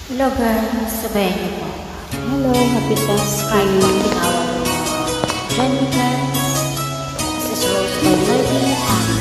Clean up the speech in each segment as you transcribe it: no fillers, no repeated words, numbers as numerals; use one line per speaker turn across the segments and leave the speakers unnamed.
Hello guys, sabayan niyo po.
Hello, happy
Kahit po
Thanksgiving.
tinawag mo Jenny guys. This is Rose by Lady Anna.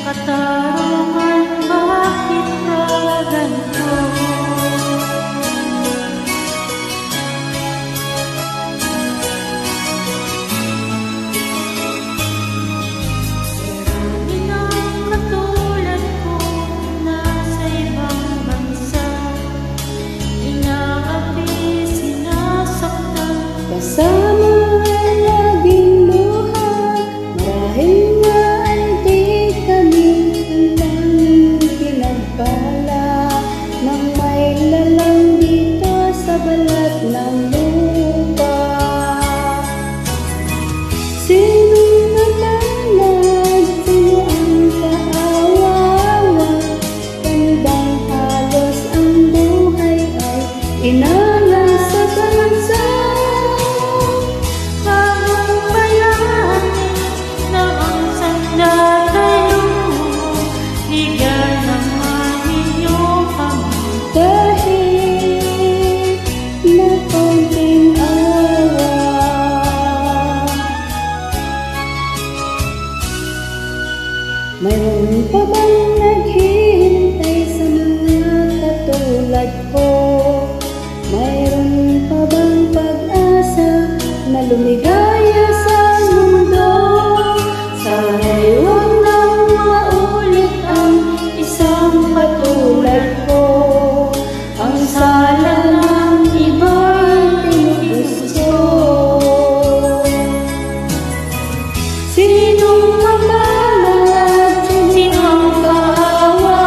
Katarungan, bakit ka ganito? Marami ng katulad ko nasa ibang bansa, inaapi, sinasaktan.
Kasama ay laging luha, marahil nga ay di kami ang tanging pinagpala ng may lalang dito sa balat ng lupa. Sinong namanag, sino ang kaawawa? Tandang halos ang buhay ay inalang sa bansa.
Bagong bayani na ang sandat ay luho, bigyan naman ninyo kami.
Kahit na konting awa, mayroon pa bang naghihintay sa mga katulad ko? Mayroon pa bang pag-asa na lumigaya sa mundo? Sana'y huwag nang maulit ang isang katulad ko. Ang sala ng iba'y tinugusto. Sinong mapalad, sinong kaawawa?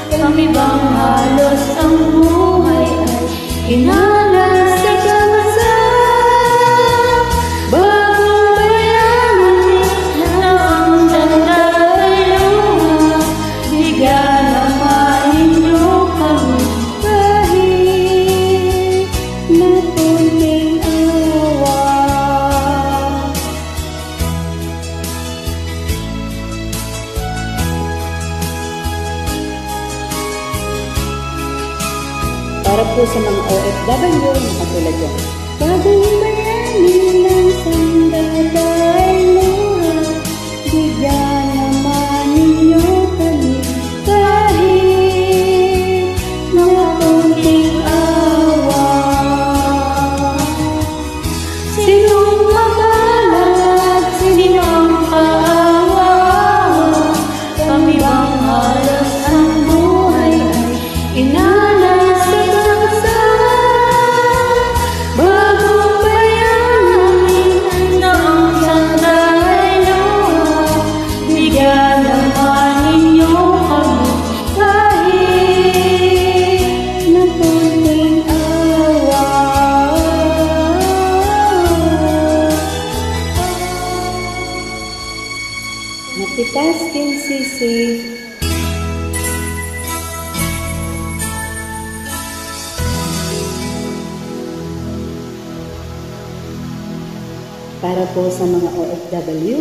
Kami bang halos ang buhay ay inalang sa bansa? Bagong bayani na ang sandat ay luha, bigyan naman ninyo kami. Kahit na konting awa, para po sa mga OFW na katulad yan. Bagong bayani ng sandat ay luha, bigyan naman ninyo kami. Kahit na konting awa. Sinong mapalad, sinong kaawawa? Kami bang halos ang buhay ay inalang sa bansa? Bagong bayani na ang sandat ay luha, bigyan naman ninyo kami. Kahit na konting awa. Multitasking sisi. Para po sa mga OFW